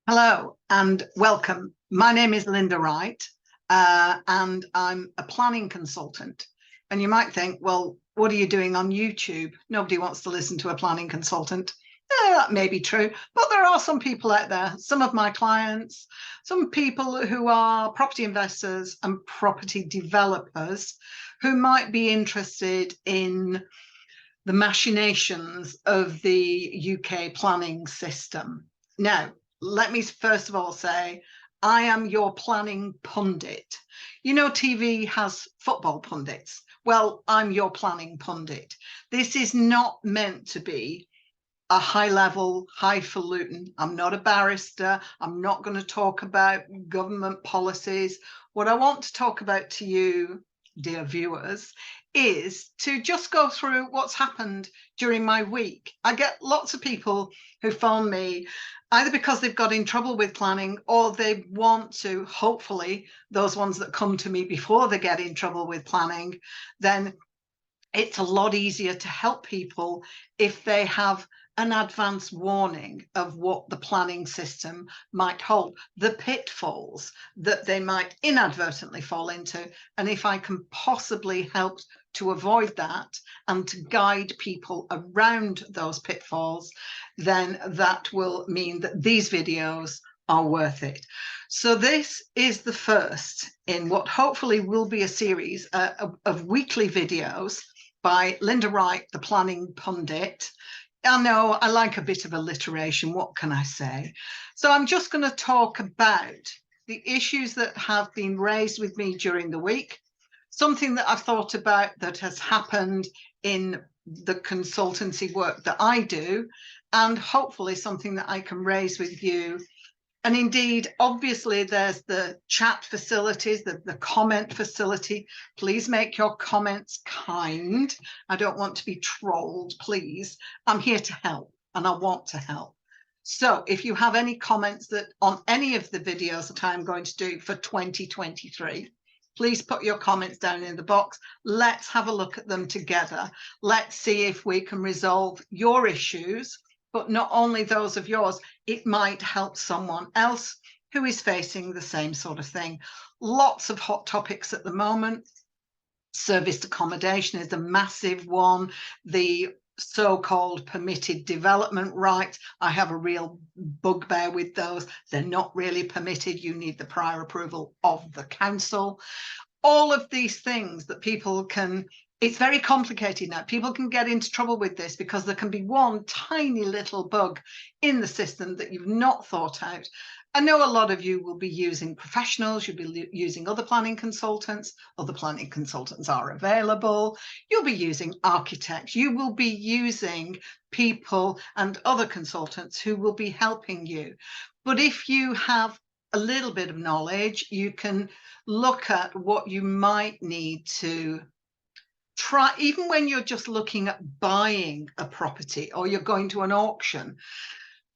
Hello and welcome. My name is Linda Wright, and I'm a planning consultant. And you might think, well, what are you doing on YouTube? Nobody wants to listen to a planning consultant. That may be true, but there are some people out there, some of my clients, some people who are property investors and property developers who might be interested in the machinations of the UK planning system. Now, let me first of all say, I am your planning pundit. You know, TV has football pundits. Well, I'm your planning pundit. This is not meant to be a high level, highfalutin. I'm not a barrister. I'm not going to talk about government policies. What I want to talk about to you, dear viewers, is to just go through what's happened during my week. I get lots of people who phone me either because they've got in trouble with planning or they want to, hopefully, those ones that come to me before they get in trouble with planning, then it's a lot easier to help people if they have an advance warning of what the planning system might hold, the pitfalls that they might inadvertently fall into. And if I can possibly help to avoid that and to guide people around those pitfalls, then that will mean that these videos are worth it. So this is the first in what hopefully will be a series of weekly videos by Linda Wright, the planning pundit. I know I like a bit of alliteration. What can I say? So I'm just going to talk about the issues that have been raised with me during the week, something that I've thought about that has happened in the consultancy work that I do, and hopefully something that I can raise with you. And indeed, obviously, there's the chat facilities, the comment facility. Please make your comments kind. I don't want to be trolled, please. I'm here to help and I want to help. So if you have any comments that on any of the videos that I'm going to do for 2023, please put your comments down in the box. Let's have a look at them together. Let's see if we can resolve your issues, but not only those of yours, it might help someone else who is facing the same sort of thing. Lots of hot topics at the moment. Serviced accommodation is a massive one. The so-called permitted development rights. I have a real bugbear with those. They're not really permitted. You need the prior approval of the council. All of these things that people can, it's very complicated now. People can get into trouble with this because there can be one tiny little bug in the system that you've not thought out. I know a lot of you will be using professionals, you'll be using other planning consultants are available. You'll be using architects, you will be using people and other consultants who will be helping you. But if you have a little bit of knowledge, you can look at what you might need to try, even when you're just looking at buying a property or you're going to an auction.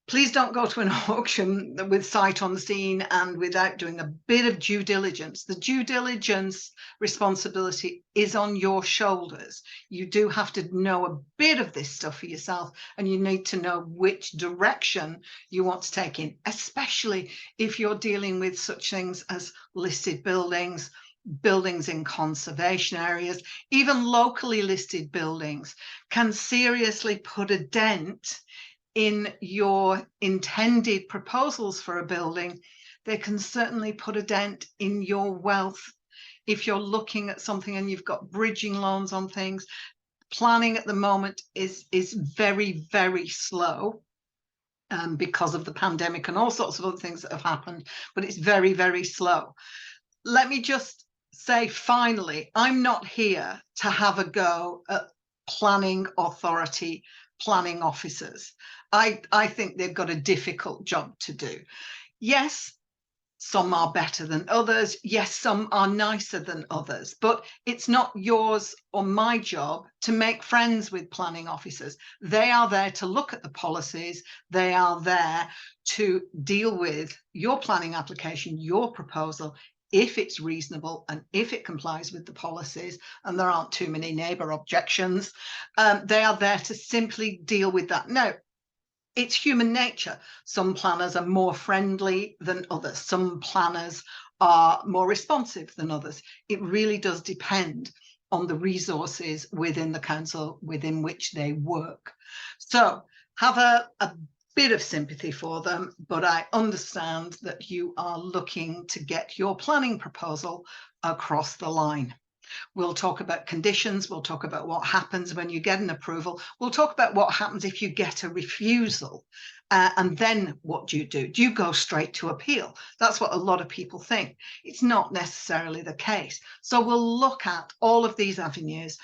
Please don't go to an auction with sight unseen and without doing a bit of due diligence. The due diligence responsibility is on your shoulders. You do have to know a bit of this stuff for yourself, and you need to know which direction you want to take in, especially if you're dealing with such things as listed buildings, buildings in conservation areas, even locally listed buildings can seriously put a dent in your intended proposals for a building. They can certainly put a dent in your wealth. If you're looking at something and you've got bridging loans on things, planning at the moment is very, very slow because of the pandemic and all sorts of other things that have happened, but it's very, very slow. Let me just say, finally, I'm not here to have a go at planning authority, planning officers. I think they've got a difficult job to do. Yes, some are better than others. Yes, some are nicer than others, but it's not yours or my job to make friends with planning officers. They are there to look at the policies. They are there to deal with your planning application, your proposal, if it's reasonable and if it complies with the policies and there aren't too many neighbour objections. They are there to simply deal with that. Now, it's human nature. Some planners are more friendly than others. Some planners are more responsive than others. It really does depend on the resources within the council within which they work. So have a bit of sympathy for them, but I understand that you are looking to get your planning proposal across the line. We'll talk about conditions. We'll talk about what happens when you get an approval. We'll talk about what happens if you get a refusal. And then what do you do? Do you go straight to appeal? That's what a lot of people think. It's not necessarily the case. So we'll look at all of these avenues.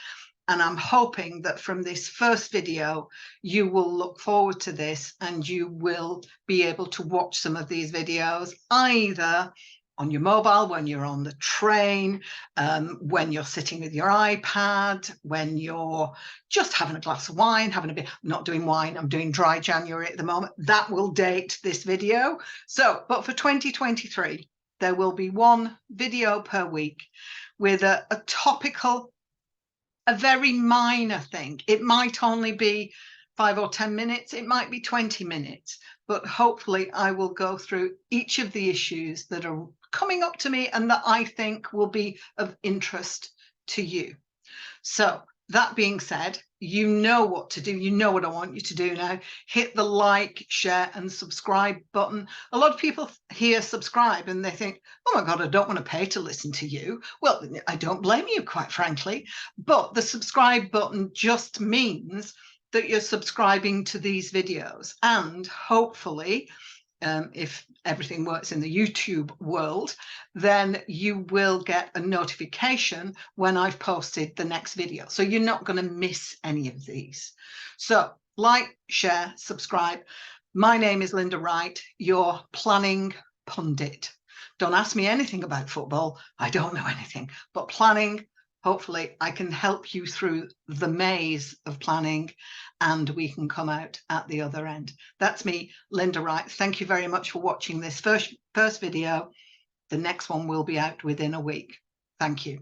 And I'm hoping that from this first video, you will look forward to this and you will be able to watch some of these videos either on your mobile, when you're on the train, when you're sitting with your iPad, when you're just having a glass of wine, having a bit, I'm not doing wine, I'm doing dry January at the moment. That will date this video. So, but for 2023, there will be one video per week with a topical, a very minor thing. It might only be 5 or 10 minutes, it might be 20 minutes, but hopefully I will go through each of the issues that are coming up to me and that I think will be of interest to you. So that being said, you know what to do. You know what I want you to do now. Hit the like, share and subscribe button. A lot of people hear subscribe and they think, oh my God, I don't want to pay to listen to you. Well, I don't blame you, quite frankly, but the subscribe button just means that you're subscribing to these videos, and hopefully if everything works in the YouTube world, then you will get a notification when I've posted the next video. So you're not going to miss any of these. So like, share, subscribe. My name is Linda Wright, your planning pundit. Don't ask me anything about football. I don't know anything, but planning, hopefully I can help you through the maze of planning and we can come out at the other end. That's me, Linda Wright. Thank you very much for watching this first video. The next one will be out within a week. Thank you.